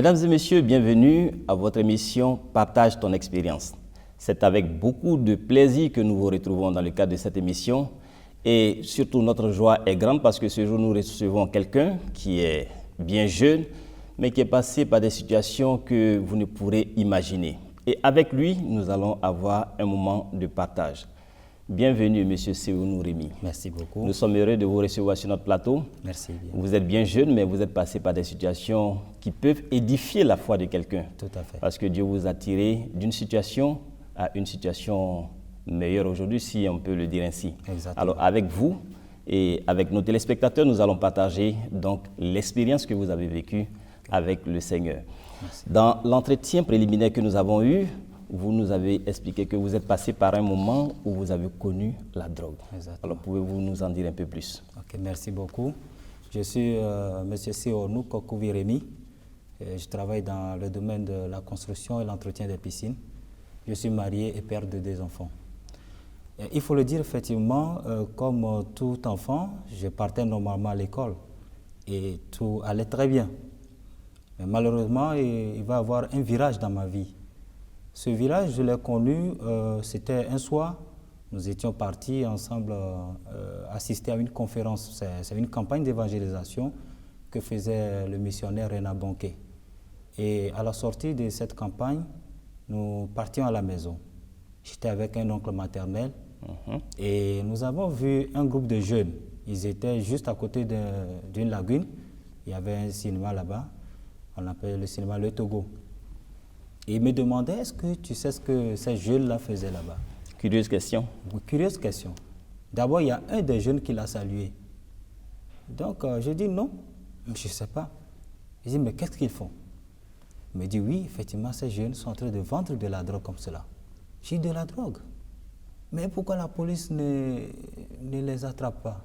Mesdames et messieurs, bienvenue à votre émission Partage ton expérience. C'est avec beaucoup de plaisir que nous vous retrouvons dans le cadre de cette émission et surtout notre joie est grande parce que ce jour nous recevons quelqu'un qui est bien jeune mais qui est passé par des situations que vous ne pourrez imaginer. Et avec lui, nous allons avoir un moment de partage. Bienvenue, M. Séounou Rémi. Merci beaucoup. Nous sommes heureux de vous recevoir sur notre plateau. Merci bien. Vous êtes bien jeune, mais vous êtes passé par des situations qui peuvent édifier la foi de quelqu'un. Tout à fait. Parce que Dieu vous a tiré d'une situation à une situation meilleure aujourd'hui, si on peut le dire ainsi. Exactement. Alors, avec vous et avec nos téléspectateurs, nous allons partager donc l'expérience que vous avez vécue avec le Seigneur. Merci. Dans l'entretien préliminaire que nous avons eu, vous nous avez expliqué que vous êtes passé par un moment où vous avez connu la drogue. Exactement. Alors, pouvez-vous nous en dire un peu plus? Ok, merci beaucoup. Je suis M. Séounou Kokovi Rémi. Je travaille dans le domaine de la construction et l'entretien des piscines. Je suis marié et père de 2 enfants. Et il faut le dire effectivement, comme tout enfant, je partais normalement à l'école et tout allait très bien. Mais malheureusement, il va y avoir un virage dans ma vie. Ce virage, je l'ai connu, c'était un soir, nous étions partis ensemble assister à une conférence, c'est une campagne d'évangélisation que faisait le missionnaire Renan Bonquet. Et à la sortie de cette campagne, nous partions à la maison. J'étais avec un oncle maternel et nous avons vu un groupe de jeunes. Ils étaient juste à côté d'une lagune, il y avait un cinéma là-bas, on appelle le cinéma Le Togo. Et il me demandait, est-ce que tu sais ce que ces jeunes-là faisaient là-bas? Curieuse question. Curieuse question. D'abord, il y a un des jeunes qui l'a salué. Donc, je dis non, je ne sais pas. Il dit, mais qu'est-ce qu'ils font? Il me dit, oui, effectivement, ces jeunes sont en train de vendre de la drogue comme cela. J'ai dit, de la drogue? Mais pourquoi la police ne les attrape pas?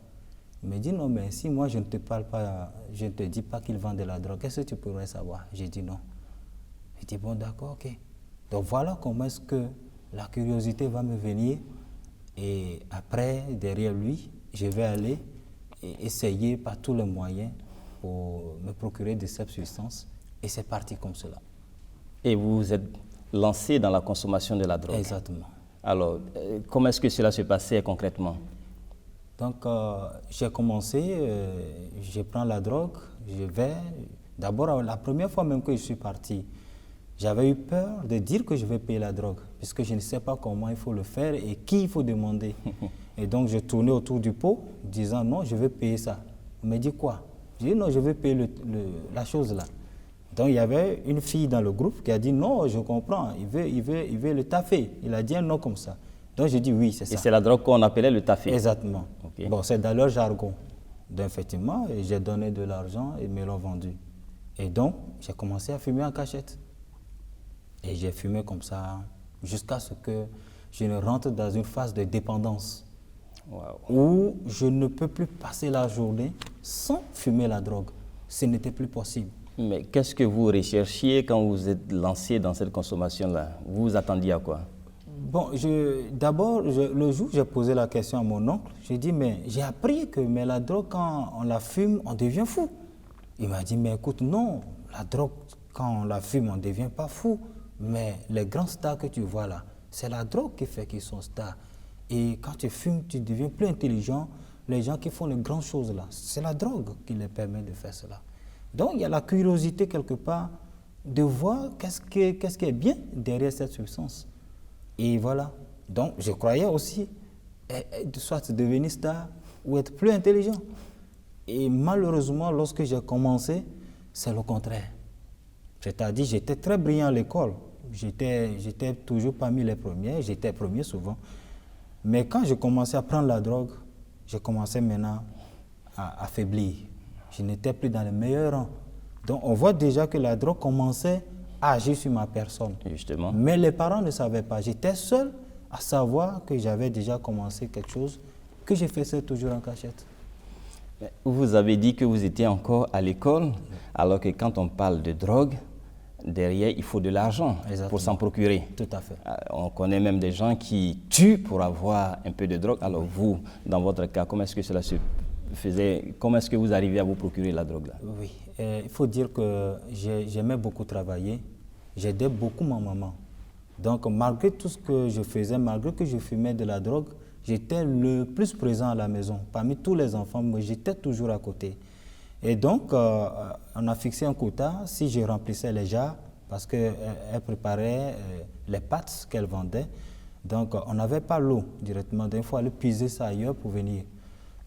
Il me dit, non, mais si moi je ne te parle pas, je ne te dis pas qu'ils vendent de la drogue, qu'est-ce que tu pourrais savoir? J'ai dit non. Il dit, bon, d'accord, ok. Donc voilà comment est-ce que la curiosité va me venir et après, derrière lui, je vais aller et essayer par tous les moyens pour me procurer de cette substance et c'est parti comme cela. Et vous vous êtes lancé dans la consommation de la drogue. Exactement. Alors, comment est-ce que cela se passait concrètement? Donc, j'ai commencé, je prends la drogue, je vais. D'abord, la première fois même que je suis parti, j'avais eu peur de dire que je vais payer la drogue, puisque je ne sais pas comment il faut le faire et qui il faut demander. Et donc, je tournais autour du pot, disant non, je vais payer ça. On me dit quoi? Je dis non, je vais payer la chose là. Donc, il y avait une fille dans le groupe qui a dit non, je comprends, il veut le taffer. Il a dit un non comme ça. Donc, je dis oui, c'est ça. Et c'est la drogue qu'on appelait le tafé. Exactement. Okay. Bon, c'est dans leur jargon. Donc, effectivement, j'ai donné de l'argent et ils me l'ont vendu. Et donc, j'ai commencé à fumer en cachette. Et j'ai fumé comme ça jusqu'à ce que je ne rentre dans une phase de dépendance. Wow. Où je ne peux plus passer la journée sans fumer la drogue. Ce n'était plus possible. Mais qu'est-ce que vous recherchiez quand vous êtes lancé dans cette consommation-là? Vous vous attendiez à quoi? Bon, d'abord, le jour où j'ai posé la question à mon oncle, j'ai dit, mais j'ai appris que la drogue, quand on la fume, on devient fou. Il m'a dit, mais écoute, non, la drogue, quand on la fume, on ne devient pas fou. Mais les grands stars que tu vois là, c'est la drogue qui fait qu'ils sont stars. Et quand tu fumes, tu deviens plus intelligent. Les gens qui font les grandes choses là, c'est la drogue qui les permet de faire cela. Donc il y a la curiosité quelque part de voir qu'est-ce qui est bien derrière cette substance. Et voilà. Donc je croyais aussi soit devenir star ou être plus intelligent. Et malheureusement, lorsque j'ai commencé, c'est le contraire. C'est-à-dire j'étais très brillant à l'école. J'étais toujours parmi les premiers, j'étais premier souvent. Mais quand j'ai commencé à prendre la drogue, j'ai commencé maintenant à affaiblir. Je n'étais plus dans les meilleurs rangs. Donc on voit déjà que la drogue commençait à agir sur ma personne. Justement. Mais les parents ne savaient pas. J'étais seul à savoir que j'avais déjà commencé quelque chose que je faisais toujours en cachette. Vous avez dit que vous étiez encore à l'école, alors que quand on parle de drogue, derrière, il faut de l'argent pour s'en procurer. Tout à fait. On connaît même des gens qui tuent pour avoir un peu de drogue. Alors vous, dans votre cas, comment est-ce que cela se faisait, comment est-ce que vous arrivez à vous procurer la drogue là? Oui, il faut dire que j'aimais beaucoup travailler, j'aidais beaucoup ma maman. Donc malgré tout ce que je faisais, malgré que je fumais de la drogue, j'étais le plus présent à la maison. Parmi tous les enfants, moi j'étais toujours à côté. Et donc on a fixé un quota, si je remplissais les jarres, parce qu'elle préparait les pâtes qu'elle vendait. Donc on n'avait pas l'eau directement, donc il faut aller puiser ça ailleurs pour venir.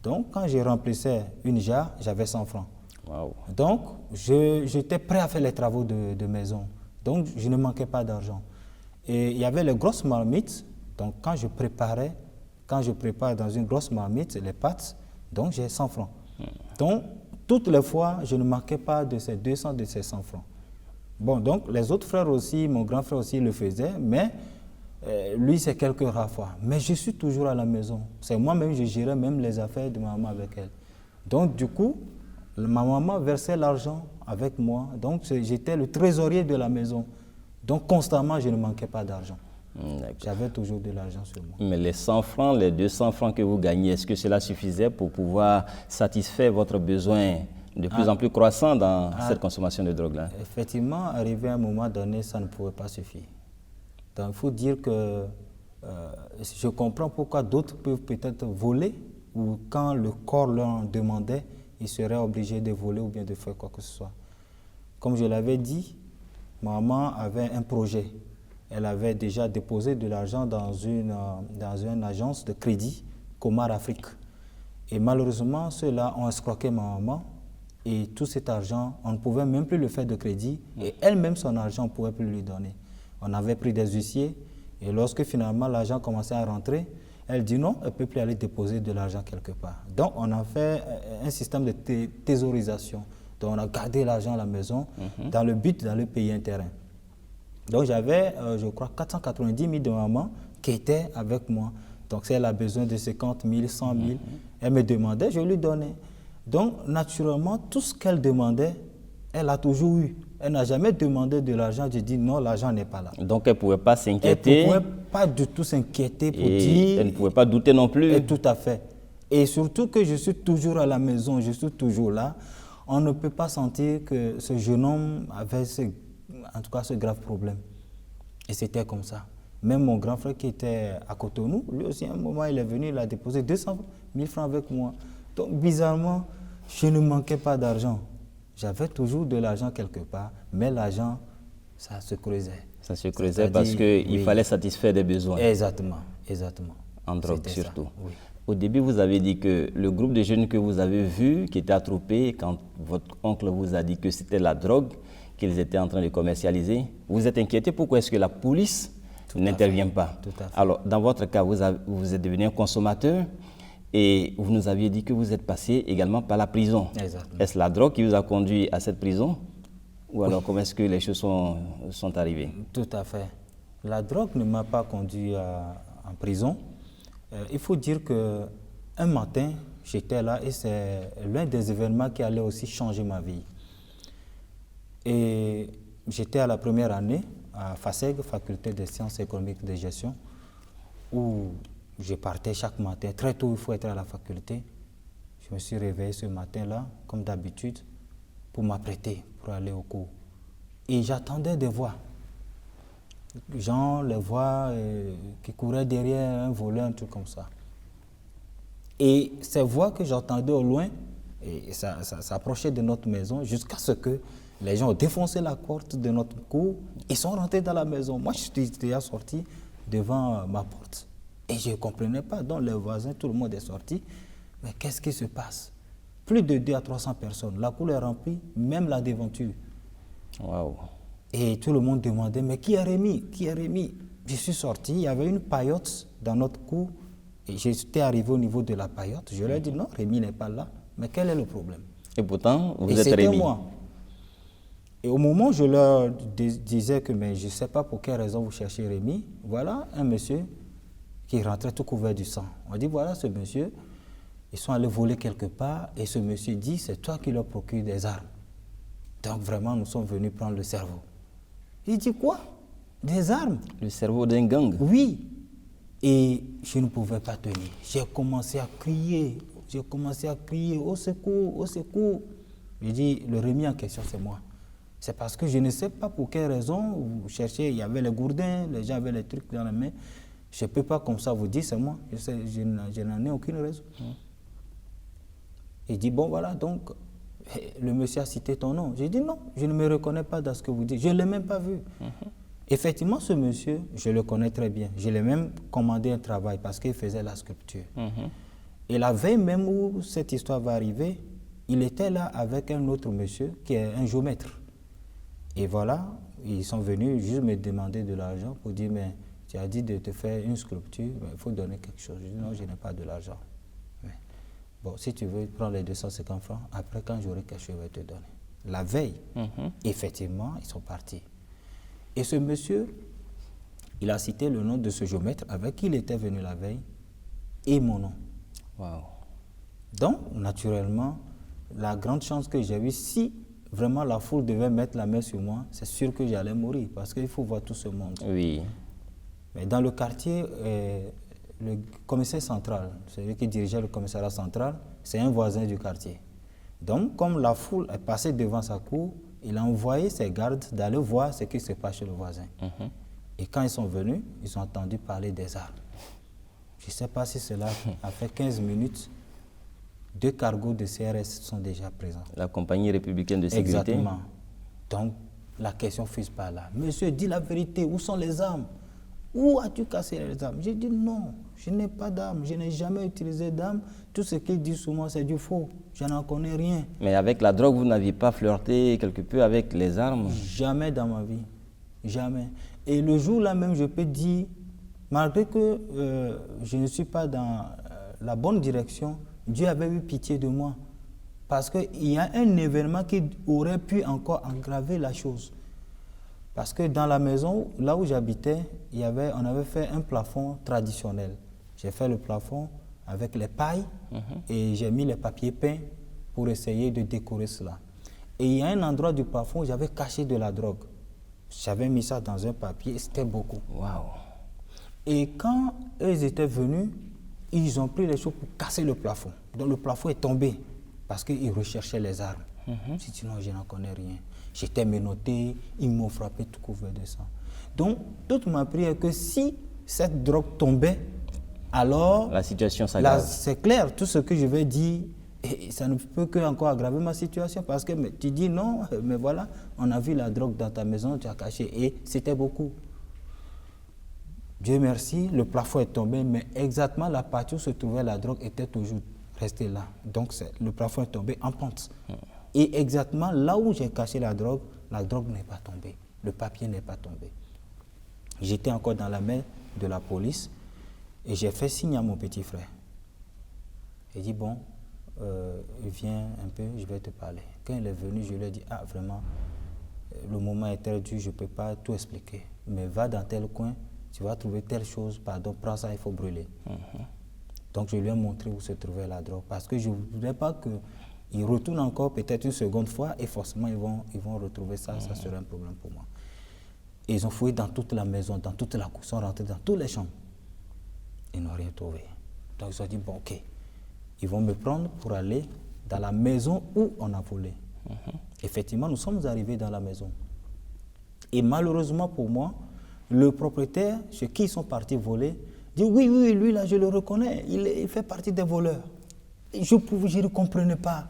Donc quand je remplissais une jarre, j'avais 100 francs. Wow. Donc j'étais prêt à faire les travaux de maison. Donc je ne manquais pas d'argent. Et il y avait les grosses marmites, donc quand je prépare dans une grosse marmite les pâtes, donc j'ai 100 francs. Donc toutes les fois, je ne manquais pas de ces 200, de ces 100 francs. Bon, donc les autres frères aussi, mon grand frère aussi le faisait, mais lui c'est quelques rares fois. Mais je suis toujours à la maison. C'est moi-même, je gérais même les affaires de ma maman avec elle. Donc du coup, ma maman versait l'argent avec moi, donc j'étais le trésorier de la maison. Donc constamment, je ne manquais pas d'argent. J'avais toujours de l'argent sur moi. Mais les 100 francs, les 200 francs que vous gagnez, est-ce que cela suffisait pour pouvoir satisfaire votre besoin de plus en plus croissant dans cette consommation de drogue-là? Effectivement, arrivé à un moment donné, ça ne pouvait pas suffire. Donc il faut dire que je comprends pourquoi d'autres peuvent peut-être voler, ou quand le corps leur demandait, ils seraient obligés de voler ou bien de faire quoi que ce soit. Comme je l'avais dit, maman avait un projet. Elle avait déjà déposé de l'argent dans une agence de crédit, Comar Afrique. Et malheureusement, ceux-là ont escroqué ma maman. Et tout cet argent, on ne pouvait même plus le faire de crédit. Et elle-même, son argent, on ne pouvait plus lui donner. On avait pris des huissiers. Et lorsque finalement l'argent commençait à rentrer, elle dit non, elle ne peut plus aller déposer de l'argent quelque part. Donc on a fait un système de thésaurisation. Donc on a gardé l'argent à la maison dans le but d'aller payer un terrain. Donc j'avais, je crois, 490 000 de maman qui étaient avec moi. Donc si elle a besoin de 50 000, 100 000, elle me demandait, je lui donnais. Donc naturellement, tout ce qu'elle demandait, elle a toujours eu. Elle n'a jamais demandé de l'argent. J'ai dit non, l'argent n'est pas là. Donc elle ne pouvait pas s'inquiéter. Elle ne pouvait pas du tout s'inquiéter pour dire. Elle ne pouvait pas douter non plus. Et tout à fait. Et surtout que je suis toujours à la maison, je suis toujours là. On ne peut pas sentir que ce jeune homme avait en tout cas ce grave problème. Et c'était comme ça. Même mon grand frère qui était à Cotonou, lui aussi, à un moment, il est venu, il a déposé 200 000 francs avec moi. Donc, bizarrement, je ne manquais pas d'argent. J'avais toujours de l'argent quelque part, mais l'argent, ça se creusait. Ça se creusait parce qu'il fallait satisfaire des besoins. Exactement, exactement. En drogue surtout. Oui. Au début, vous avez dit que le groupe de jeunes que vous avez vu, qui était attroupé, quand votre oncle vous a dit que c'était la drogue qu'ils étaient en train de commercialiser, vous êtes inquiété, pourquoi est-ce que la police n'intervient pas? Tout à fait. Alors, dans votre cas, vous êtes devenu un consommateur et vous nous aviez dit que vous êtes passé également par la prison. Exactement. Est-ce la drogue qui vous a conduit à cette prison? Ou alors, comment est-ce que les choses sont arrivées? Tout à fait. La drogue ne m'a pas conduit en prison. Il faut dire qu'un matin, j'étais là et c'est l'un des événements qui allait aussi changer ma vie. Et j'étais à la première année à FASEG, Faculté des sciences économiques de gestion, où je partais chaque matin. Très tôt, il faut être à la faculté. Je me suis réveillé ce matin-là, comme d'habitude, pour m'apprêter, pour aller au cours. Et j'attendais des voix. Genre, les voix qui couraient derrière un volet, un truc comme ça. Et ces voix que j'entendais au loin, et ça approchait de notre maison jusqu'à ce que les gens ont défoncé la porte de notre cour et sont rentrés dans la maison. Moi, je suis déjà sorti devant ma porte. Et je ne comprenais pas. Donc, les voisins, tout le monde est sorti. Mais qu'est-ce qui se passe? Plus de 200 à 300 personnes. La cour est remplie, même la devanture. Waouh! Et tout le monde demandait, mais qui est Rémi? Qui est Rémi? Je suis sorti, il y avait une paillote dans notre cour. Et j'étais arrivé au niveau de la paillote. Je leur ai dit, non, Rémi n'est pas là. Mais quel est le problème? Et pourtant, vous êtes Rémi. C'était moi. Et au moment où je leur disais que mais je ne sais pas pour quelle raison vous cherchez Rémi, voilà un monsieur qui rentrait tout couvert du sang. On dit, voilà ce monsieur, ils sont allés voler quelque part et ce monsieur dit, c'est toi qui leur procures des armes. Donc vraiment, nous sommes venus prendre le cerveau. Il dit, quoi? Des armes? Le cerveau d'un gang? Oui. Et je ne pouvais pas tenir. J'ai commencé à crier. J'ai commencé à crier, au secours, au secours. J'ai dit, le remis en question, c'est moi. C'est parce que je ne sais pas pour quelle raison, vous cherchez, il y avait les gourdins, les gens avaient les trucs dans la main. Je ne peux pas comme ça vous dire, c'est moi. Je n'en ai aucune raison. Il dit, bon voilà, donc, le monsieur a cité ton nom. J'ai dit, non, je ne me reconnais pas dans ce que vous dites. Je ne l'ai même pas vu. Effectivement, ce monsieur, je le connais très bien. Je l'ai même commandé un travail parce qu'il faisait la sculpture. Et la veille même où cette histoire va arriver, il était là avec un autre monsieur qui est un géomètre. Et voilà, ils sont venus juste me demander de l'argent pour dire, mais tu as dit de te faire une sculpture, il faut donner quelque chose. Je dis, non, je n'ai pas de l'argent. Bon, si tu veux prendre les 250 francs, après quand j'aurai quelque chose, je vais te donner. La veille, effectivement, ils sont partis. Et ce monsieur, il a cité le nom de ce géomètre avec qui il était venu la veille et mon nom. Wow. Donc, naturellement, la grande chance que j'ai eue, si vraiment la foule devait mettre la main sur moi, c'est sûr que j'allais mourir parce qu'il faut voir tout ce monde. Oui. Mais dans le quartier, le commissaire central, celui qui dirigeait le commissariat central, c'est un voisin du quartier. Donc, comme la foule est passée devant sa cour, il a envoyé ses gardes d'aller voir ce qui se passe chez le voisin. Et quand ils sont venus, ils ont entendu parler des armes. Je ne sais pas si cela a fait 15 minutes. 2 cargos de CRS sont déjà présents. La compagnie républicaine de sécurité. Exactement. Donc, la question fuse par là. Monsieur, dis la vérité, où sont les armes? Où as-tu cassé les armes? J'ai dit non, je n'ai pas d'armes, je n'ai jamais utilisé d'armes. Tout ce qu'il dit sur moi, c'est du faux. Je n'en connais rien. Mais avec la drogue, vous n'aviez pas flirté quelque peu avec les armes? Jamais dans ma vie. Jamais. Et le jour-là même, je peux dire, malgré que je ne suis pas dans la bonne direction, Dieu avait eu pitié de moi. Parce qu'il y a un événement qui aurait pu encore aggraver la chose. Parce que dans la maison, là où j'habitais, on avait fait un plafond traditionnel. J'ai fait le plafond avec les pailles et j'ai mis les papiers peints pour essayer de décorer cela. Et il y a un endroit du plafond où j'avais caché de la drogue. J'avais mis ça dans un papier et c'était beaucoup. Waouh. Et quand eux étaient venus, ils ont pris les choses pour casser le plafond. Donc le plafond est tombé parce qu'ils recherchaient les armes. Sinon, je n'en connais rien. J'étais menotté, ils m'ont frappé tout couvert de sang. Donc, toute ma prière est que si cette drogue tombait, alors la situation s'aggrave. C'est clair, tout ce que je vais dire, ça ne peut qu'encore aggraver ma situation parce que tu dis non, mais voilà, on a vu la drogue dans ta maison, tu as caché et c'était beaucoup. Dieu merci, le plafond est tombé, mais exactement la partie où se trouvait la drogue était toujours restée là. Donc le plafond est tombé en pente. Et exactement là où j'ai caché la drogue n'est pas tombée. Le papier n'est pas tombé. J'étais encore dans la main de la police et j'ai fait signe à mon petit frère. Il dit bon, viens un peu, je vais te parler. Quand il est venu, je lui ai dit, ah vraiment, le moment est très dur, je ne peux pas tout expliquer. Mais va dans tel coin, tu vas trouver telle chose, pardon, prends ça, il faut brûler. Donc je lui ai montré où se trouvait la drogue parce que je ne voulais pas qu'ils retournent encore peut-être une seconde fois et forcément ils vont retrouver ça, ça serait un problème pour moi. Et ils ont fouillé dans toute la maison, dans toute la cour, ils sont rentrés dans toutes les chambres. Ils n'ont rien trouvé. Donc ils ont dit, bon ok, ils vont me prendre pour aller dans la maison où on a volé. Effectivement, nous sommes arrivés dans la maison. Et malheureusement pour moi, le propriétaire chez qui ils sont partis voler dit oui, lui là je le reconnais, il fait partie des voleurs. Et je ne comprenais pas.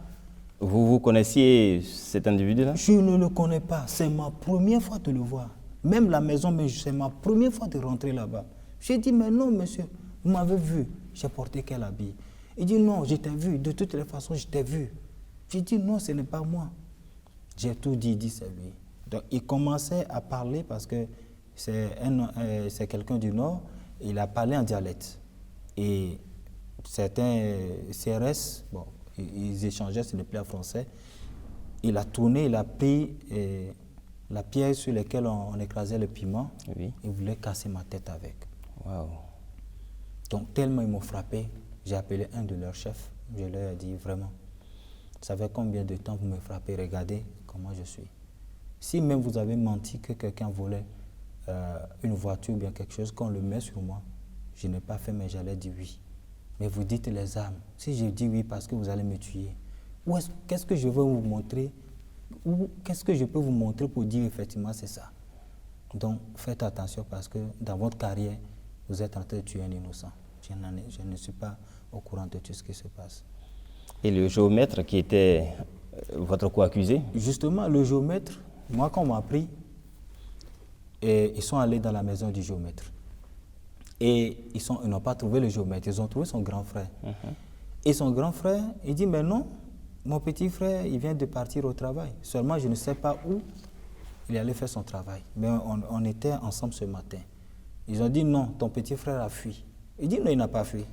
Vous connaissiez cet individu-là? Je ne le connais pas, c'est ma première fois de le voir. Même la maison, mais c'est ma première fois de rentrer là-bas. J'ai dit mais non monsieur, vous m'avez vu, j'ai porté quel habit? Il dit non, je t'ai vu, de toutes les façons je t'ai vu. J'ai dit non, ce n'est pas moi. J'ai tout dit, c'est lui. Donc il commençait à parler parce que c'est quelqu'un du Nord, il a parlé en dialecte. Et certains CRS, bon, ils échangeaient sur le plan français. Il a tourné, il a pris la pierre sur laquelle on écrasait le piment. Oui. Il voulait casser ma tête avec. Wow. Donc tellement ils m'ont frappé, j'ai appelé un de leurs chefs. Je leur ai dit vraiment, ça fait combien de temps vous me frappez? Regardez comment je suis. Si même vous avez menti que quelqu'un volait une voiture ou bien quelque chose, qu'on le met sur moi, je n'ai pas fait, mais j'allais dire oui. mais vous dites les armes. Si je dis oui parce que vous allez me tuer, qu'est-ce que je veux vous montrer? Ou qu'est-ce que je peux vous montrer pour dire effectivement c'est ça? Donc faites attention parce que dans votre carrière, vous êtes en train de tuer un innocent. Je ne suis pas au courant de tout ce qui se passe. Et le géomètre qui était votre co-accusé? Justement, le géomètre, moi quand on m'a pris, ils sont allés dans la maison du géomètre. Et ils n'ont pas trouvé le géomètre, ils ont trouvé son grand frère. Et son grand frère, il dit, mais non, mon petit frère, il vient de partir au travail. Seulement, je ne sais pas où il allait faire son travail. Mais on était ensemble ce matin. Ils ont dit, non, ton petit frère a fui. Il dit, non, il n'a pas fui.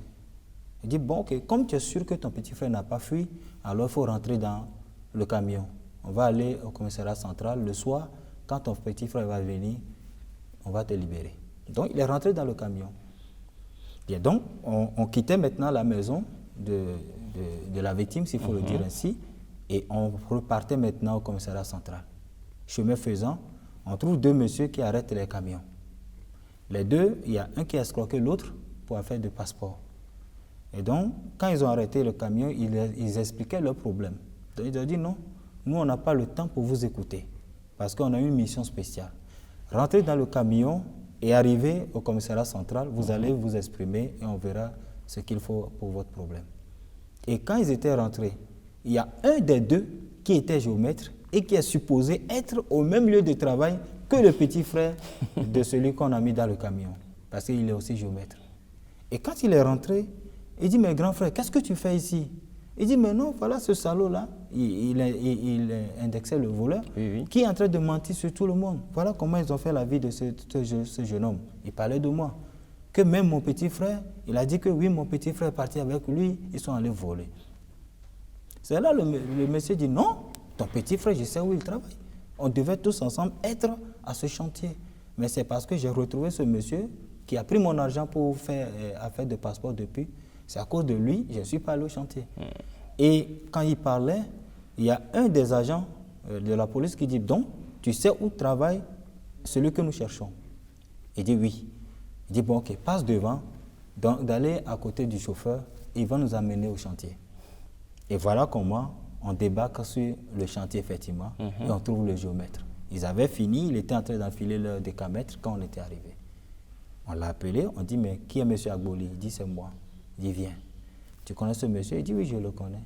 Il dit, bon, ok, comme tu es sûr que ton petit frère n'a pas fui, alors il faut rentrer dans le camion. On va aller au commissariat central. Le soir, quand ton petit frère va venir, on va te libérer. Donc, il est rentré dans le camion. Et donc, on quittait maintenant la maison de la victime, s'il faut le dire ainsi, et on repartait maintenant au commissariat central. Chemin faisant, on trouve deux messieurs qui arrêtent les camions. Les deux, il y a un qui a escroqué l'autre pour affaire de passeport. Et donc, quand ils ont arrêté le camion, ils expliquaient leur problème. Donc, ils ont dit non, nous, on n'a pas le temps pour vous écouter, parce qu'on a une mission spéciale. Rentrez dans le camion et arrivez au commissariat central, vous allez vous exprimer et on verra ce qu'il faut pour votre problème. Et quand ils étaient rentrés, il y a un des deux qui était géomètre et qui est supposé être au même lieu de travail que le petit frère de celui qu'on a mis dans le camion, parce qu'il est aussi géomètre. Et quand il est rentré, il dit, mais grand frère, qu'est-ce que tu fais ici? Il dit, mais non, voilà ce salaud-là, il indexait le voleur, qui est en train de mentir sur tout le monde. Voilà comment ils ont fait la vie de ce jeune homme. Il parlait de moi. Que même mon petit frère, il a dit que oui, mon petit frère est parti avec lui, ils sont allés voler. C'est là le monsieur dit, non, ton petit frère, je sais où il travaille. On devait tous ensemble être à ce chantier. Mais c'est parce que j'ai retrouvé ce monsieur qui a pris mon argent pour faire affaire de passeport depuis. C'est à cause de lui, je ne suis pas allé au chantier. Et quand il parlait, il y a un des agents de la police qui dit, donc, tu sais où travaille celui que nous cherchons? Il dit oui. Il dit, bon, ok, passe devant, d'aller à côté du chauffeur, il va nous amener au chantier. Et voilà comment on débarque sur le chantier, effectivement, et on trouve le géomètre. Ils avaient fini, il était en train d'enfiler leur décamètre quand on était arrivé. On l'a appelé, on dit, mais qui est M. Agboli? Il dit, c'est moi. Il dit, viens. Tu connais ce monsieur? Il dit, oui, je le connais.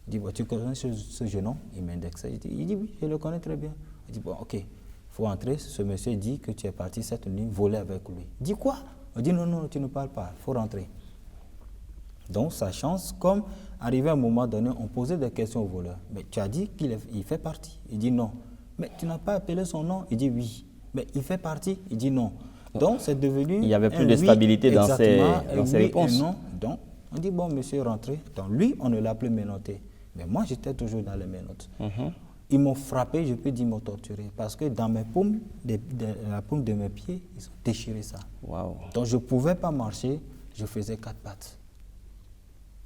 Il dit, bon, tu connais ce jeune homme? Il m'indexe. Il dit, oui, je le connais très bien. Il dit, bon, ok, il faut entrer. Ce monsieur dit que tu es parti cette nuit voler avec lui. Il dit, quoi? On dit, non, non, tu ne parles pas, il faut rentrer. Donc, sa chance, comme arrivé à un moment donné, on posait des questions au voleur. Mais tu as dit qu'il fait partie. Il dit non. Mais tu n'as pas appelé son nom? Il dit oui. Mais il fait partie? Il dit non. Donc, c'est devenu... Il n'y avait plus de stabilité dans ses réponses. Non. Donc, on dit, bon, monsieur, rentrez. Donc, lui, on ne l'a plus menotté. Mais moi, j'étais toujours dans les menottes. Ils m'ont frappé, je peux dire, ils m'ont torturé. Parce que dans mes paumes, la paume de mes pieds, ils ont déchiré ça. Wow. Donc, je ne pouvais pas marcher, je faisais 4 pattes.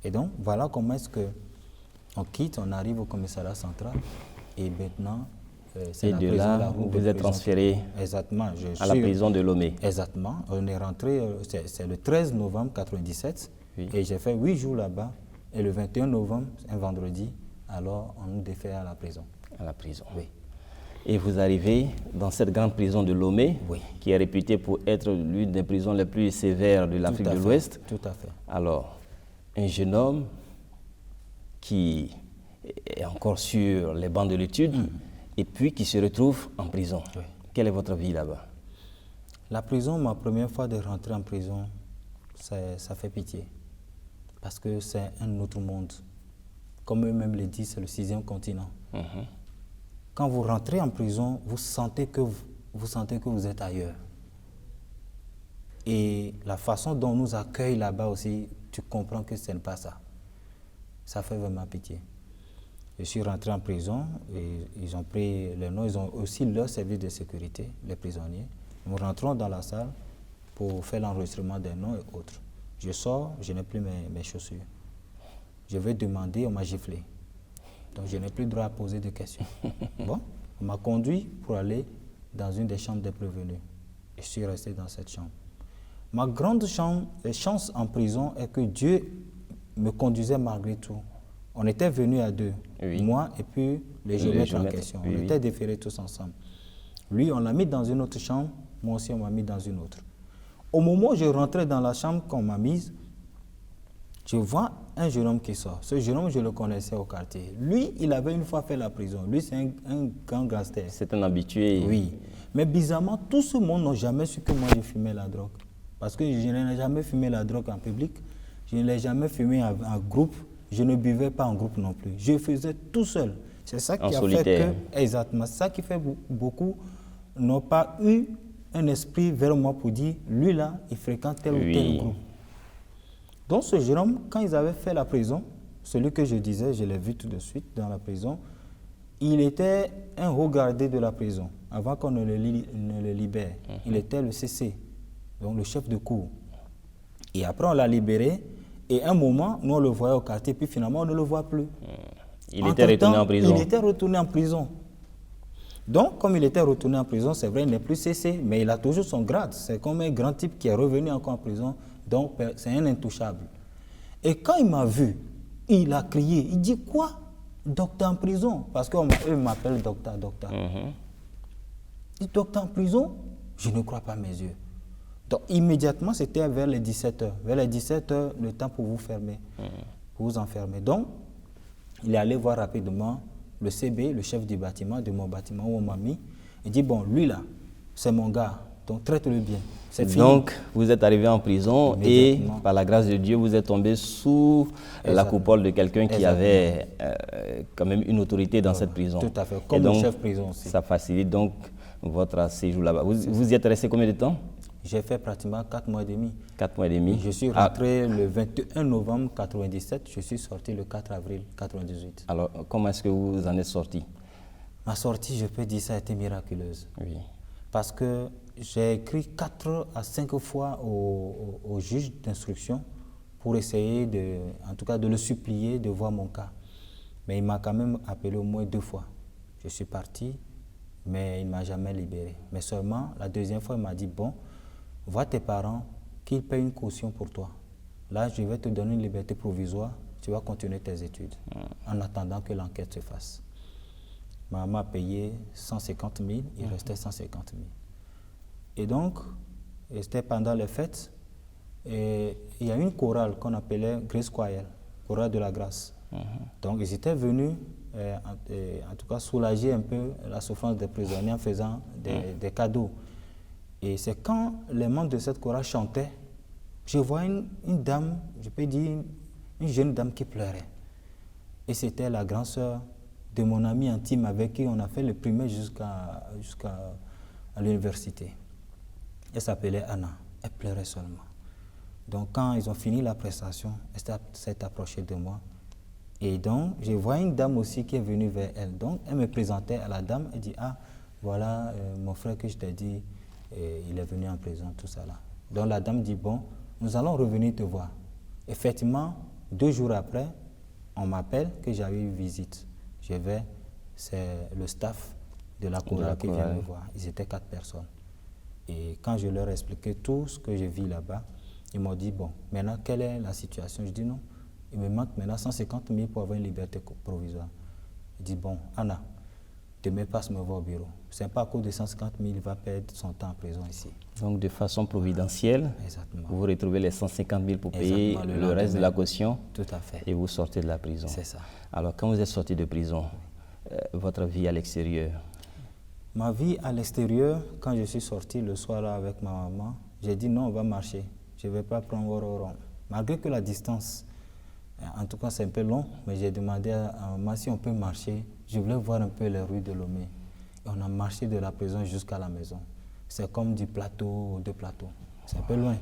Et donc, voilà comment est-ce qu'on quitte, on arrive au commissariat central. Et maintenant, c'est la de prison, là, la route vous de êtes prison. transféré Exactement, à la prison de Lomé. Exactement. On est rentré, c'est le 13 novembre 1997. Et j'ai fait 8 jours là-bas. Et le 21 novembre, un vendredi, alors on nous défait à la prison. À la prison. Oui. Et vous arrivez dans cette grande prison de Lomé, Oui. qui est réputée pour être l'une des prisons les plus sévères de l'Afrique de l'Ouest. Tout à fait. Alors, un jeune homme qui est encore sur les bancs de l'étude et puis qui se retrouve en prison. Oui. Quelle est votre vie là-bas? La prison, ma première fois de rentrer en prison, ça fait pitié. Parce que c'est un autre monde. Comme eux-mêmes le disent, c'est le 6e continent. Quand vous rentrez en prison, vous sentez que vous êtes ailleurs. Et la façon dont on nous accueille là-bas aussi, tu comprends que ce n'est pas ça. Ça fait vraiment pitié. Je suis rentré en prison et ils ont pris les noms, ils ont aussi leur service de sécurité, les prisonniers. Nous rentrons dans la salle pour faire l'enregistrement des noms et autres. Je sors, je n'ai plus mes chaussures. Je vais demander, on m'a giflé. Donc je n'ai plus le droit à poser de questions. Bon, on m'a conduit pour aller dans une des chambres des prévenus. Je suis resté dans cette chambre. Ma grande chance en prison est que Dieu me conduisait malgré tout. On était venus à deux, Oui. moi et puis les géomètres en géomètres, question. oui, On oui. était déférés tous ensemble. Lui, on l'a mis dans une autre chambre, moi aussi on m'a mis dans une autre. Au moment où je rentrais dans la chambre qu'on m'a mise, je vois un jeune homme qui sort. Ce jeune homme, je le connaissais au quartier. Lui, il avait une fois fait la prison. Lui, c'est un grand gangster. C'est un habitué. Oui. Mais bizarrement, tout ce monde n'a jamais su que moi, je fumais la drogue. Parce que je n'ai jamais fumé la drogue en public. Je ne l'ai jamais fumé en groupe. Je ne buvais pas en groupe non plus. Je faisais tout seul. C'est ça qui a solitaire. fait que... Exactement. C'est ça qui fait beaucoup n'ont pas eu un esprit vers moi pour dire, lui là, il fréquente tel ou tel groupe. Donc ce jeune homme, quand ils avaient fait la prison, celui que je disais, je l'ai vu tout de suite dans la prison, il était un haut gardé de la prison, avant qu'on ne le libère. Il était le CC, donc le chef de cour. Et après on l'a libéré, et un moment, nous on le voyait au quartier, puis finalement on ne le voit plus. Il était retourné en prison. Il était retourné en prison. Donc, comme il était retourné en prison, c'est vrai, il n'est plus CC, mais il a toujours son grade. C'est comme un grand type qui est revenu encore en prison, donc c'est un intouchable. Et quand il m'a vu, il a crié, il dit quoi? Docteur en prison? Parce qu'eux m'appellent docteur. Il dit docteur en prison? Je ne crois pas mes yeux. Donc immédiatement, c'était vers les 17h. Vers les 17h, le temps pour vous fermer, pour vous enfermer. Donc, il est allé voir rapidement le CB, le chef du bâtiment, de mon bâtiment où on m'a mis. Il dit, bon, lui là, c'est mon gars, donc traite-le bien. C'est fini. Donc, vous êtes arrivé en prison et par la grâce de Dieu, vous êtes tombé sous la coupole de quelqu'un qui avait quand même une autorité dans cette prison. Tout à fait, comme donc, le chef prison aussi. Ça facilite donc votre séjour là-bas. Vous y êtes resté combien de temps? J'ai fait pratiquement 4 mois et demi. 4 mois et demi. Je suis rentré le 21 novembre 1997, je suis sorti le 4 avril 1998. Alors, comment est-ce que vous en êtes sorti? Ma sortie, je peux dire, ça a été miraculeuse. Oui. Parce que j'ai écrit 4 à 5 fois au juge d'instruction pour essayer, en tout cas, de le supplier de voir mon cas. Mais il m'a quand même appelé au moins 2 fois. Je suis parti, mais il ne m'a jamais libéré. Mais seulement, la deuxième fois, il m'a dit, bon, vois tes parents, qu'ils payent une caution pour toi. Là, je vais te donner une liberté provisoire, tu vas continuer tes études, en attendant que l'enquête se fasse. Ma maman a payé 150 000, il restait 150 000. Et donc, c'était pendant les fêtes, et il y a une chorale qu'on appelait Grace Choir, chorale de la grâce. Donc, ils étaient venus, en tout cas, soulager un peu la souffrance des prisonniers en faisant des cadeaux. Et c'est quand les membres de cette chorale chantaient, je vois une dame, je peux dire une jeune dame qui pleurait. Et c'était la grande sœur de mon ami intime avec qui on a fait le primaire jusqu'à l'université. Elle s'appelait Anna. Elle pleurait seulement. Donc quand ils ont fini la prestation, elle s'est approchée de moi. Et donc je vois une dame aussi qui est venue vers elle. Donc elle me présentait à la dame. Elle dit, ah, voilà mon frère que je t'ai dit, il est venu en prison, tout ça là. Donc la dame dit, bon, nous allons revenir te voir. Effectivement, 2 jours après, on m'appelle que j'avais eu visite. Je vais, c'est le staff de la chorale qui vient me voir. Ils étaient 4 personnes. Et quand je leur ai expliqué tout ce que je vis là-bas, ils m'ont dit, bon, maintenant, quelle est la situation? Je dis, non, il me manque maintenant 150 000 pour avoir une liberté provisoire. Il dit, bon, Anna, demain passe me voir au bureau. C'est pas à cause de 150 000, il va perdre son temps en prison ici. Donc, de façon providentielle, vous retrouvez les 150 000 pour payer le reste de la caution. Tout à fait. Et vous sortez de la prison. C'est ça. Alors, quand vous êtes sorti de prison, votre vie à l'extérieur? Ma vie à l'extérieur, quand je suis sorti le soir là avec ma maman, j'ai dit non, on va marcher. Je ne vais pas prendre au rond. Malgré que la distance, en tout cas c'est un peu long, mais j'ai demandé à maman si on peut marcher. Je voulais voir un peu les rues de Lomé. Et on a marché de la prison jusqu'à la maison. C'est comme du plateau, 2 plateaux. C'est un peu loin.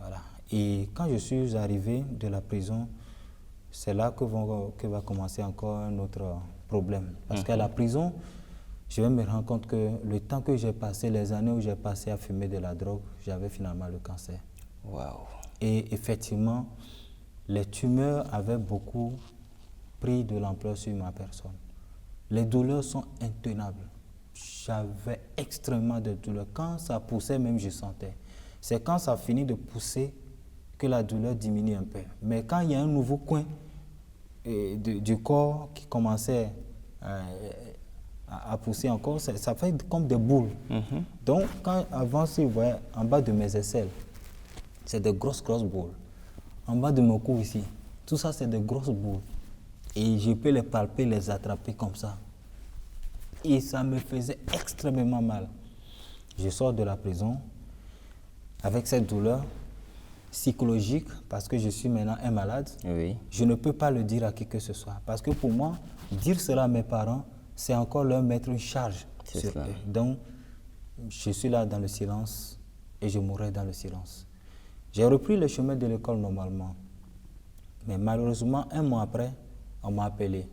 Voilà. Et quand je suis arrivé de la prison, c'est là que va commencer encore un autre problème. Parce qu'à la prison, je vais me rendre compte que le temps que j'ai passé, les années où j'ai passé à fumer de la drogue, j'avais finalement le cancer. Wow. Et effectivement, les tumeurs avaient beaucoup pris de l'ampleur sur ma personne. Les douleurs sont intenables. J'avais extrêmement de douleurs. Quand ça poussait, même je sentais. C'est quand ça finit de pousser que la douleur diminue un peu. Mais quand il y a un nouveau coin du corps qui commençait à pousser encore, ça fait comme des boules. Donc, avant, si vous voyez, en bas de mes aisselles, c'est des grosses boules. En bas de mon cou ici, tout ça, c'est des grosses boules. Et je peux les palper, les attraper comme ça. Et ça me faisait extrêmement mal. Je sors de la prison avec cette douleur psychologique parce que je suis maintenant un malade. Oui. Je ne peux pas le dire à qui que ce soit. Parce que pour moi, dire cela à mes parents, c'est encore leur mettre une charge sur eux. Donc, je suis là dans le silence et je mourrai dans le silence. J'ai repris le chemin de l'école normalement. Mais malheureusement, un mois après, on m'a appelé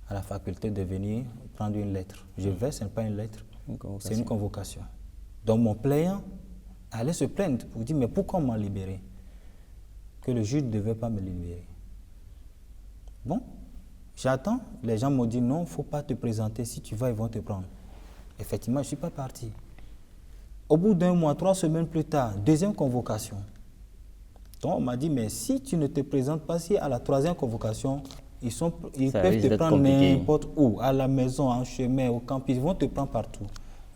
à la faculté de venir prendre une lettre. Je vais, ce n'est pas une lettre, c'est une convocation. Donc mon plaignant allait se plaindre pour dire, mais pourquoi on m'a libéré? Que le juge ne devait pas me libérer. Bon, j'attends. Les gens m'ont dit, non, il ne faut pas te présenter. Si tu vas, ils vont te prendre. Effectivement, je ne suis pas parti. Au bout d'un mois, 3 semaines plus tard, deuxième convocation. Donc on m'a dit, mais si tu ne te présentes pas, si à la 3e convocation, ils peuvent te prendre n'importe où, à la maison, en chemin, au campus, ils vont te prendre partout.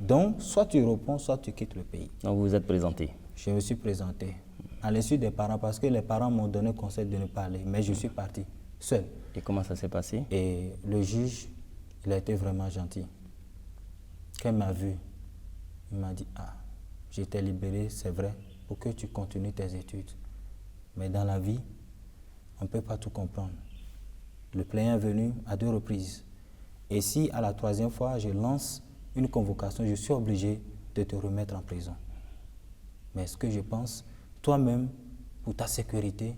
Donc, soit tu réponds, soit tu quittes le pays. Donc, vous vous êtes présenté? Je me suis présenté, à l'insu des parents, parce que les parents m'ont donné conseil de ne pas aller, mais je suis parti, seul. Et comment ça s'est passé? Et le juge, il a été vraiment gentil. Quand il m'a vu, il m'a dit, ah, j'ai été libéré, c'est vrai, pour que tu continues tes études. Mais dans la vie, on ne peut pas tout comprendre. Le plaignant est venu à 2 reprises. Et si à la 3e fois, je lance une convocation, je suis obligé de te remettre en prison. Mais ce que je pense, toi-même, pour ta sécurité,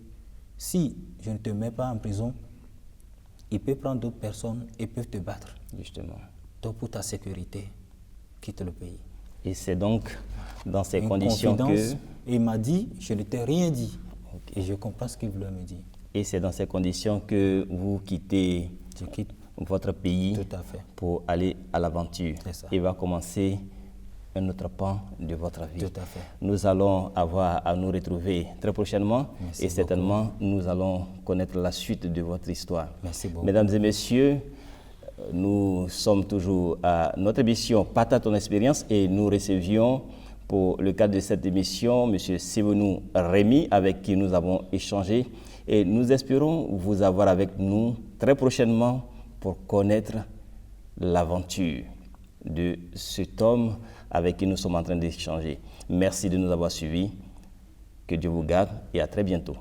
si je ne te mets pas en prison, il peut prendre d'autres personnes et peuvent te battre. Justement. Donc pour ta sécurité, quitte le pays. Et c'est donc dans ces conditions que... Et il m'a dit, je ne t'ai rien dit. Okay. Et je comprends ce qu'il voulait me dire. Et c'est dans ces conditions que vous quittez votre pays pour aller à l'aventure. Il va commencer un autre pan de votre vie. Tout à fait. Nous allons avoir à nous retrouver très prochainement. Merci et certainement, nous allons connaître la suite de votre histoire. Merci beaucoup. Mesdames et messieurs, nous sommes toujours à notre émission Partage ton expérience et nous recevions pour le cadre de cette émission M. Sevenou Rémy avec qui nous avons échangé. Et nous espérons vous avoir avec nous très prochainement pour connaître l'aventure de cet homme avec qui nous sommes en train d'échanger. Merci de nous avoir suivis. Que Dieu vous garde et à très bientôt.